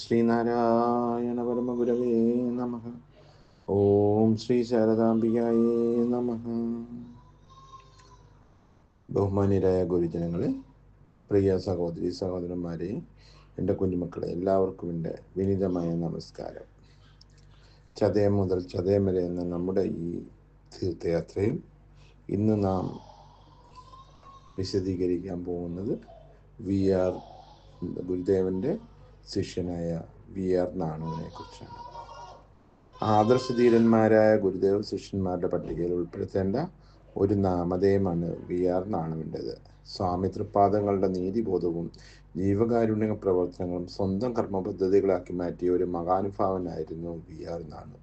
ശ്രീനാരായണ പരമഗുരവേ നമഃ. ഓം ശ്രീ ശാരദാംബികായേ നമഃ. ബഹുമാന്യരായ ഗുരുജനങ്ങളെ, പ്രിയ സഹോദരി സഹോദരന്മാരെ, എൻ്റെ കുഞ്ഞുമക്കളെ, എല്ലാവർക്കും എൻ്റെ വിനീതമായ നമസ്കാരം. ചതയം മുതൽ ചതയം വരെ എന്ന നമ്മുടെ ഈ തീർത്ഥയാത്രയിൽ ഇന്ന് നാം വിശദീകരിക്കാൻ പോകുന്നത് ഗുരുദേവൻ്റെ ശിഷ്യനായ VR നാണുവിനെ കുറിച്ചാണ്. ആദർശധീരന്മാരായ ഗുരുദേവ ശിഷ്യന്മാരുടെ പട്ടികയിൽ ഉൾപ്പെടുത്തേണ്ട ഒരു നാമധേയമാണ് VR നാണുവിൻ്റെത്. സ്വാമി തൃപ്പാദങ്ങളുടെ നീതിബോധവും ജീവകാരുണ്യ പ്രവർത്തനങ്ങളും സ്വന്തം കർമ്മപദ്ധതികളാക്കി മാറ്റിയ ഒരു മഹാനുഭാവനായിരുന്നു VR നാണു.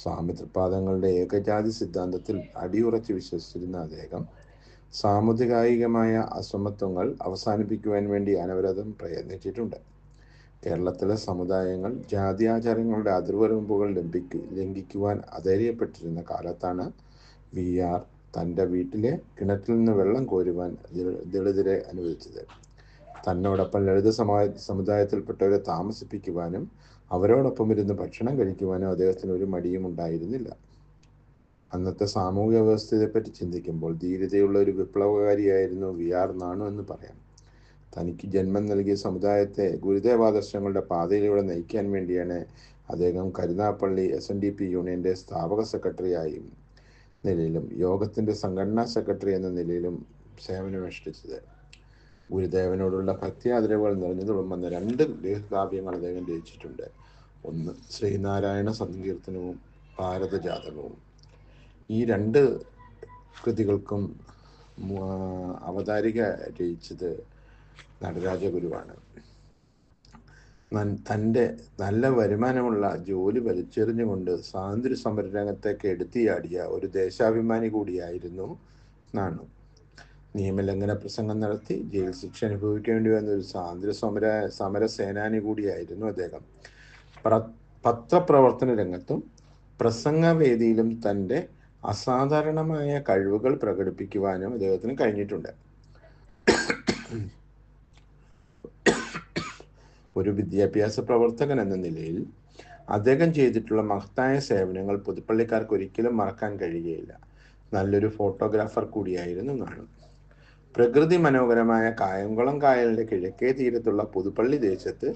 സ്വാമി തൃപ്പാദങ്ങളുടെ ഏകജാതി സിദ്ധാന്തത്തിൽ അടിയുറച്ച് വിശ്വസിച്ചിരുന്ന അദ്ദേഹം സാമുദായികമായ അസമത്വങ്ങൾ അവസാനിപ്പിക്കുവാൻ വേണ്ടി അനവരതം പ്രയത്നിച്ചിട്ടുണ്ട്. കേരളത്തിലെ സമുദായങ്ങൾ ജാത്യാചാരങ്ങളുടെ അതിർവരമ്പുകൾ ലംഘിക്കുവാൻ അധൈര്യപ്പെട്ടിരുന്ന കാലത്താണ് VR തൻ്റെ വീട്ടിലെ കിണറ്റിൽ നിന്ന് വെള്ളം കോരുവാൻ ദളിതരെ അനുവദിച്ചത്. തന്നോടൊപ്പം ലളിത സമുദായത്തിൽപ്പെട്ടവരെ താമസിപ്പിക്കുവാനും അവരോടൊപ്പം ഇരുന്ന് ഭക്ഷണം കഴിക്കുവാനും അദ്ദേഹത്തിന് ഒരു മടിയും ഉണ്ടായിരുന്നില്ല. അന്നത്തെ സാമൂഹിക വ്യവസ്ഥയെപ്പറ്റി ചിന്തിക്കുമ്പോൾ ധീരതയുള്ള ഒരു വിപ്ലവകാരിയായിരുന്നു VR നാണു എന്ന് പറയാം. തനിക്ക് ജന്മം നൽകിയ സമുദായത്തെ ഗുരുദേവാദർശങ്ങളുടെ പാതയിലൂടെ നയിക്കാൻ വേണ്ടിയാണ് അദ്ദേഹം കരുനാഗപ്പള്ളി SNDP യൂണിയൻ്റെ സ്ഥാപക സെക്രട്ടറിയായി നിലയിലും യോഗത്തിൻ്റെ സംഘടനാ സെക്രട്ടറി എന്ന നിലയിലും സേവനമനുഷ്ഠിച്ചത്. ഗുരുദേവനോടുള്ള ഭക്തിയാദരവുകൾ നിറഞ്ഞു തുളുമ്പുന്ന 2 ലേഖകാവ്യങ്ങൾ അദ്ദേഹം രചിച്ചിട്ടുണ്ട്. ഒന്ന് ശ്രീനാരായണ സങ്കീർത്തനവും ഭാരതജാതകവും. ഈ 2 കൃതികൾക്കും അവതാരിക രചിച്ചത് നടരാജഗുരുവാണ്. തൻ്റെ നല്ല വരുമാനമുള്ള ജോലി വലിച്ചെറിഞ്ഞുകൊണ്ട് സ്വാതന്ത്ര്യ സമര രംഗത്തേക്ക് എടുത്തിയാടിയ ഒരു ദേശാഭിമാനി കൂടിയായിരുന്നു നാണു. നിയമലംഘന പ്രസംഗം നടത്തി ജയിൽ ശിക്ഷ അനുഭവിക്കേണ്ടി വന്ന ഒരു സ്വാതന്ത്ര്യ സമര സേനാനി കൂടിയായിരുന്നു അദ്ദേഹം. പത്രപ്രവർത്തന രംഗത്തും പ്രസംഗവേദിയിലും തൻ്റെ അസാധാരണമായ കഴിവുകൾ പ്രകടിപ്പിക്കുവാനും അദ്ദേഹത്തിന് കഴിഞ്ഞിട്ടുണ്ട്. ഒരു വിദ്യാഭ്യാസ പ്രവർത്തകൻ എന്ന നിലയിൽ അദ്ദേഹം ചെയ്തിട്ടുള്ള മഹത്തായ സേവനങ്ങൾ പുതുപ്പള്ളിക്കാർക്ക് ഒരിക്കലും മറക്കാൻ കഴിയുകയില്ല. നല്ലൊരു ഫോട്ടോഗ്രാഫർ കൂടിയായിരുന്നു നാണു. പ്രകൃതി മനോഹരമായ കായംകുളം കായലിൻ്റെ കിഴക്കേ തീരത്തുള്ള പുതുപ്പള്ളി ദേശത്ത്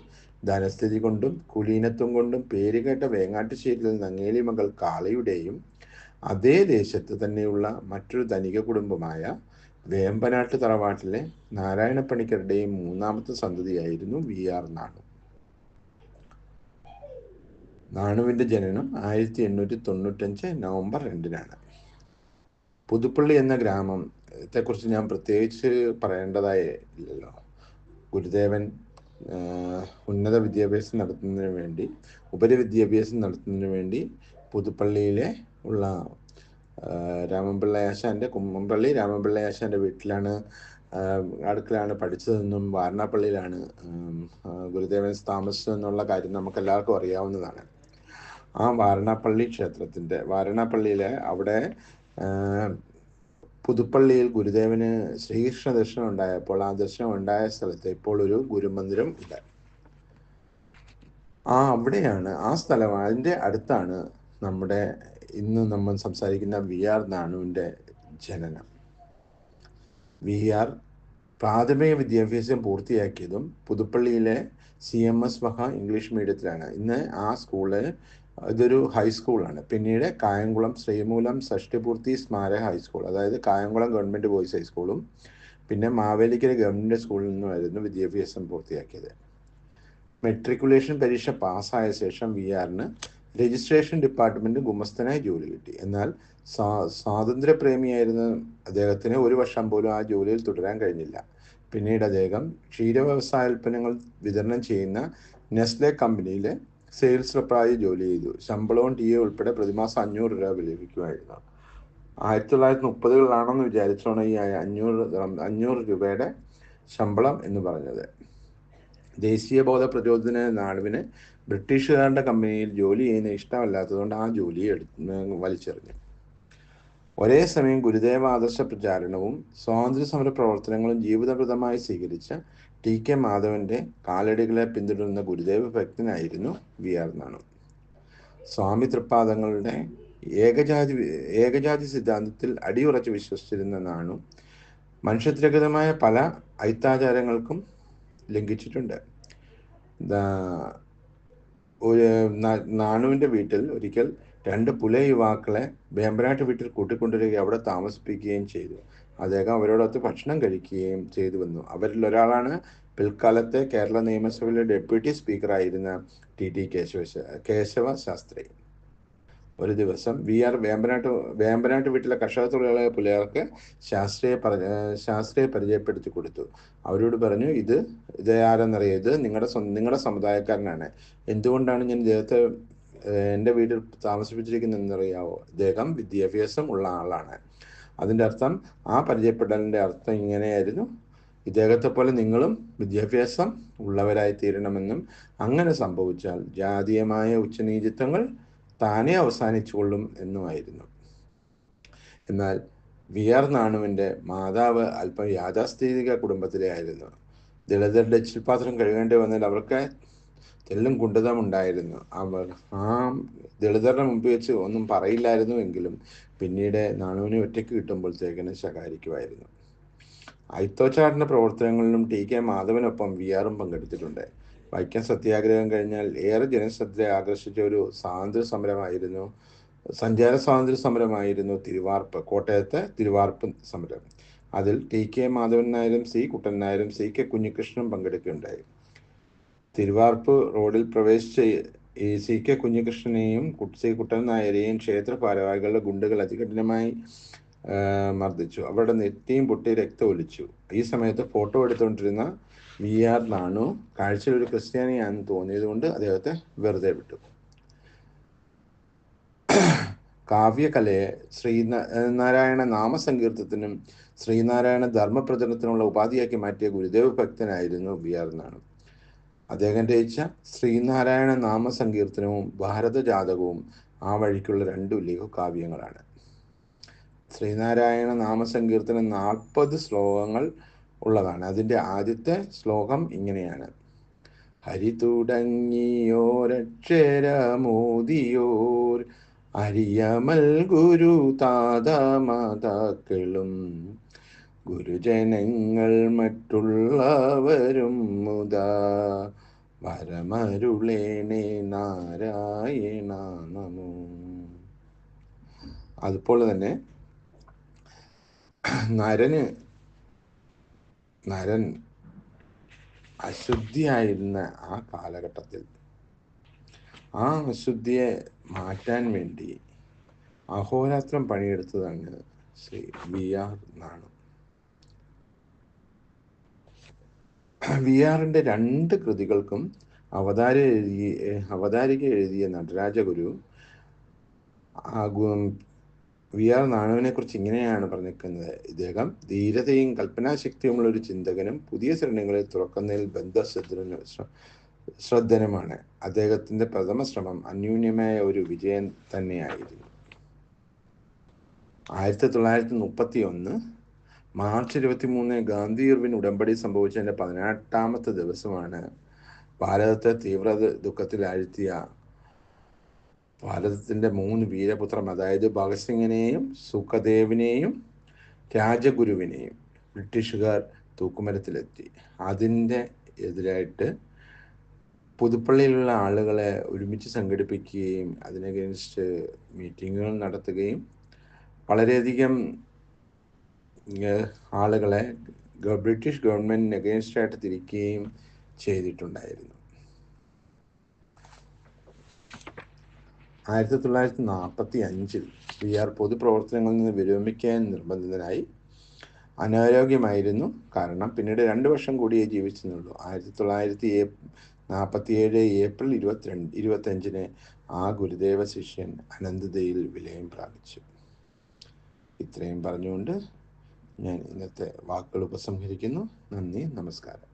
ധനസ്ഥിതി കൊണ്ടും കുലീനത്വം കൊണ്ടും പേരുകേട്ട വേങ്ങാട്ടുശ്ശേരിയിൽ നങ്ങേലി മകൾ കാളയുടെയും അതേ ദേശത്ത് തന്നെയുള്ള മറ്റൊരു ധനിക കുടുംബമായ വേമ്പനാട്ട് തറവാട്ടിലെ നാരായണപ്പണിക്കരുടെയും 3ാമത്തെ സന്തതിയായിരുന്നു VR നാണു. നാണുവിൻ്റെ ജനനം 1895 നവംബർ 2-നാണ്. പുതുപ്പള്ളി എന്ന ഗ്രാമത്തെക്കുറിച്ച് ഞാൻ പ്രത്യേകിച്ച് പറയേണ്ടതായില്ലല്ലോ. ഗുരുദേവൻ ഉന്നത വിദ്യാഭ്യാസം നടത്തുന്നതിന് വേണ്ടി, ഉപരിവിദ്യാഭ്യാസം നടത്തുന്നതിന് വേണ്ടി പുതുപ്പള്ളിയിലെ ഉള്ള കുമ്മമ്പള്ളി രാമൻപിള്ളയാശാൻ്റെ വീട്ടിലാണ്, അടുക്കലാണ് പഠിച്ചതെന്നും വാരണാപ്പള്ളിയിലാണ് ഗുരുദേവൻ താമസിച്ചതെന്നുള്ള കാര്യം നമുക്ക് എല്ലാവർക്കും അറിയാവുന്നതാണ്. ആ വാരണാപ്പള്ളിയിലെ അവിടെ പുതുപ്പള്ളിയിൽ ഗുരുദേവന് ശ്രീകൃഷ്ണ ദർശനം ഉണ്ടായപ്പോൾ ആ ദർശനം ഉണ്ടായ സ്ഥലത്ത് ഇപ്പോൾ ഒരു ഗുരുമന്ദിരം ഉണ്ട്. അവിടെയാണ് ആ സ്ഥലം, അതിൻ്റെ അടുത്താണ് നമ്മുടെ ഇന്ന് നമ്മൾ സംസാരിക്കുന്ന VR നാണുവിൻ്റെ ജനനം. VR പ്രാഥമിക വിദ്യാഭ്യാസം പൂർത്തിയാക്കിയതും പുതുപ്പള്ളിയിലെ CMS വക ഇംഗ്ലീഷ് മീഡിയത്തിലാണ്. ഇന്ന് ആ സ്കൂള് ഇതൊരു ഹൈസ്കൂളാണ്. പിന്നീട് കായംകുളം ശ്രീമൂലം ഷഷ്ടിപൂർത്തി സ്മാരക ഹൈസ്കൂൾ, അതായത് കായംകുളം ഗവൺമെൻറ് ബോയ്സ് ഹൈസ്കൂളും പിന്നെ മാവേലിക്കര ഗവൺമെൻറ് സ്കൂളിൽ നിന്നുമായിരുന്നു വിദ്യാഭ്യാസം പൂർത്തിയാക്കിയത്. മെട്രിക്കുലേഷൻ പരീക്ഷ പാസ്സായ ശേഷം VRന് രജിസ്ട്രേഷൻ ഡിപ്പാർട്ട്മെൻറ്റ് ഗുമസ്തനായി ജോലി കിട്ടി. എന്നാൽ സ്വാതന്ത്ര്യപ്രേമിയായിരുന്ന അദ്ദേഹത്തിന് 1 വർഷം പോലും ആ ജോലിയിൽ തുടരാൻ കഴിഞ്ഞില്ല. പിന്നീട് അദ്ദേഹം ക്ഷീരവ്യവസായോൽപ്പന്നങ്ങൾ വിതരണം ചെയ്യുന്ന നെസ്ലെ കമ്പനിയിലെ സെയിൽസ് റെപ്പായി ജോലി ചെയ്തു. ശമ്പളവും TA ഉൾപ്പെടെ പ്രതിമാസം 500 രൂപ ലഭിക്കുമായിരുന്നു. 1930-കളിലാണെന്ന് വിചാരിച്ചാണ് ഈ 500 രൂപയുടെ ശമ്പളം എന്ന് പറഞ്ഞത്. ദേശീയബോധ പ്രചോദന നാണുവിന് ബ്രിട്ടീഷുകാരുടെ കമ്പനിയിൽ ജോലി ചെയ്യുന്ന ഇഷ്ടമല്ലാത്തതുകൊണ്ട് ആ ജോലിയെ വലിച്ചെറിഞ്ഞു. ഒരേ സമയം ഗുരുദേവ ആദർശ പ്രചാരണവും സ്വാതന്ത്ര്യ സമര പ്രവർത്തനങ്ങളും ജീവിതകൃതമായി സ്വീകരിച്ച ടി കെ മാധവന്റെ കാലടികളെ പിന്തുടരുന്ന ഗുരുദേവ ഭക്തനായിരുന്നു വി.ആർ. നാണു. സ്വാമി തൃപ്പാദങ്ങളുടെ ഏകജാതി സിദ്ധാന്തത്തിൽ അടിയുറച്ച് വിശ്വസിച്ചിരുന്ന നാണു മനുഷ്യത്വരഹിതമായ പല ഐത്താചാരങ്ങൾക്കും ലംഘിച്ചിട്ടുണ്ട്. നാണുവിൻ്റെ വീട്ടിൽ ഒരിക്കൽ 2 പുലയ യുവാക്കളെ വേമ്പനാട്ട് വീട്ടിൽ കൂട്ടിക്കൊണ്ടുവരികയും അവിടെ താമസിപ്പിക്കുകയും ചെയ്തു. അദ്ദേഹം അവരോടൊത്ത് ഭക്ഷണം കഴിക്കുകയും ചെയ്തു വന്നു. അവരിൽ ഒരാളാണ് പിൽക്കാലത്തെ കേരള നിയമസഭയിലെ ഡെപ്യൂട്ടി സ്പീക്കറായിരുന്ന ടി കേശവ ശാസ്ത്രി. ഒരു ദിവസം വി.ആർ. വേമ്പനാട്ട് വീട്ടിലെ കർഷക തൊഴിലാളികളായ പുലയർക്ക് ശാസ്ത്രിയെ പരിചയപ്പെടുത്തി കൊടുത്തു. അവരോട് പറഞ്ഞു, ഇത് ആരെന്നറിയാം, ഇത് നിങ്ങളുടെ സമുദായക്കാരനാണ്. എന്തുകൊണ്ടാണ് ഞാൻ ഇദ്ദേഹത്തെ എൻ്റെ വീട്ടിൽ താമസിപ്പിച്ചിരിക്കുന്നതെന്നറിയാവോ? ഇദ്ദേഹം വിദ്യാഭ്യാസം ഉള്ള ആളാണ്. അതിൻ്റെ അർത്ഥം, ആ പരിചയപ്പെടലിൻ്റെ അർത്ഥം ഇങ്ങനെയായിരുന്നു: ഇദ്ദേഹത്തെ പോലെ നിങ്ങളും വിദ്യാഭ്യാസം ഉള്ളവരായി തീരണമെന്നും അങ്ങനെ സംഭവിച്ചാൽ ജാതീയമായ ഉച്ചനീചിത്വങ്ങൾ താനെ അവസാനിച്ചുകൊള്ളും എന്നുമായിരുന്നു. എന്നാൽ വി.ആർ. നാണുവിൻ്റെ മാതാവ് അല്പം യാഥാസ്ഥിതിക കുടുംബത്തിലെ ആയിരുന്നു. ദളിതരുടെ എച്ചിൽപാത്രം കഴുകേണ്ടി വന്നാൽ അവർക്ക് തെല്ലും കുണ്ഠിതമുണ്ടായിരുന്നു. അവർ ആ ദളിതരുടെ മുമ്പിൽ വെച്ച് ഒന്നും പറയില്ലായിരുന്നു എങ്കിലും പിന്നീട് നാണുവിനെ ഒറ്റയ്ക്ക് കിട്ടുമ്പോഴത്തേക്കിന് ശകാരിക്കുമായിരുന്നു. ഐത്തോച്ചാടന പ്രവർത്തനങ്ങളിലും ടി കെ മാധവനൊപ്പം വി.ആറും പങ്കെടുത്തിട്ടുണ്ട്. വൈക്കം സത്യാഗ്രഹം കഴിഞ്ഞാൽ ഏറെ ജനശ്രദ്ധ ആകർഷിച്ച ഒരു സഞ്ചാര സ്വാതന്ത്ര്യ സമരമായിരുന്നു കോട്ടയത്തെ തിരുവാർപ്പ് സമരം. അതിൽ ടി കെ മാധവൻ നായരും സി കുട്ടൻ നായരും സി കെ കുഞ്ഞികൃഷ്ണനും പങ്കെടുക്കുകയുണ്ടായി. തിരുവാർപ്പ് റോഡിൽ പ്രവേശിച്ച സി കെ കുഞ്ഞികൃഷ്ണനെയും സി കുട്ടൻ നായരെയും ക്ഷേത്ര ഭാരവാഹികളുടെ ഗുണ്ടകൾ അതികഠിനമായി മർദ്ദിച്ചു. അവരുടെ നെറ്റിയും പൊട്ടി രക്തം ഒലിച്ചു. ഈ സമയത്ത് ഫോട്ടോ എടുത്തുകൊണ്ടിരുന്ന വി.ആർ. നാണു കാഴ്ചയിൽ ഒരു ക്രിസ്ത്യാനിയാണെന്ന് തോന്നിയത് കൊണ്ട് അദ്ദേഹത്തെ വെറുതെ വിട്ടു. കാവ്യകലയെ ശ്രീനാരായണ നാമസങ്കീർത്തനത്തിനും ശ്രീനാരായണ ധർമ്മപ്രചരണത്തിനുള്ള ഉപാധിയാക്കി മാറ്റിയ ഗുരുദേവ ഭക്തനായിരുന്നു വി.ആർ. നാണു. അദ്ദേഹം രചിച്ച ശ്രീനാരായണ നാമസങ്കീർത്തനവും ഭാരതജാതകവും ആ വഴിക്കുള്ള 2 ലഘുകാവ്യങ്ങളാണ്. ശ്രീനാരായണ നാമസങ്കീർത്തനം 40 ശ്ലോകങ്ങൾ ഉള്ളതാണ്. അതിൻ്റെ ആദ്യത്തെ ശ്ലോകം ഇങ്ങനെയാണ്: ഹരി തുടങ്ങിയോരക്ഷരമോദിയോർ അരിയമൽ ഗുരു താതമാതാക്കളും ഗുരുജനങ്ങൾ മറ്റുള്ളവരും മുതാ വരമരുളേണേ നാരായണ നമോ. അതുപോലെ തന്നെ നരൻ അശുദ്ധിയായിരുന്ന ആ കാലഘട്ടത്തിൽ ആ അശുദ്ധിയെ മാറ്റാൻ വേണ്ടി അഹോരാത്രം പണിയെടുത്തതാണ് ശ്രീ വി.ആർ. നാണു. വി.ആറിൻ്റെ 2 കൃതികൾക്കും അവതാരിക എഴുതിയ നടരാജഗുരു വി.ആർ. നാണുവിനെ കുറിച്ച് ഇങ്ങനെയാണ് പറഞ്ഞിരിക്കുന്നത്: ഇദ്ദേഹം ധീരതയും കൽപ്പനാശക്തിയുമുള്ള ഒരു ചിന്തകനും പുതിയ ശ്രേണികളെ തുറക്കുന്നതിൽ ശ്രദ്ധനുമാണ്. അദ്ദേഹത്തിൻ്റെ പ്രഥമ ശ്രമം അന്യൂന്യമായ ഒരു വിജയം തന്നെയായിരുന്നു. 1931 മാർച്ച് 23 ഗാന്ധി ഇർവിൻ ഉടമ്പടി സംഭവിച്ചതിൻ്റെ 18ാമത്തെ ദിവസമാണ് ഭാരതത്തെ തീവ്ര ദുഃഖത്തിലാഴ്ത്തിയ ഭാരതത്തിൻ്റെ 3 വീരപുത്രർ, അതായത് ഭഗത് സിംഗിനെയും സുഖദേവിനെയും രാജഗുരുവിനെയും ബ്രിട്ടീഷുകാർ തൂക്കുമരത്തിലെത്തി. അതിൻ്റെ എതിരായിട്ട് പുതുപ്പള്ളിയിലുള്ള ആളുകളെ ഒരുമിച്ച് സംഘടിപ്പിക്കുകയും അതിനഗെയിൻസ്റ്റ് മീറ്റിങ്ങുകൾ നടത്തുകയും വളരെയധികം ആളുകളെ ബ്രിട്ടീഷ് ഗവൺമെൻറ്റിന് അഗെയിൻസ്റ്റായിട്ട് തിരിക്കുകയും ചെയ്തിട്ടുണ്ടായിരുന്നു. 1945 വി.ആർ. പൊതുപ്രവർത്തനങ്ങളിൽ നിന്ന് വിരമിക്കാൻ നിർബന്ധിതനായി. അനാരോഗ്യമായിരുന്നു കാരണം. പിന്നീട് 2 വർഷം കൂടിയേ ജീവിച്ചെന്നുള്ളൂ. 1947 ഏപ്രിൽ 25 ആ ഗുരുദേവ ശിഷ്യൻ അനന്തതയിൽ വിലയം പ്രാപിച്ചു. ഇത്രയും പറഞ്ഞുകൊണ്ട് ഞാൻ ഇന്നത്തെ വാക്കുകൾ ഉപസംഹരിക്കുന്നു. നന്ദി, നമസ്കാരം.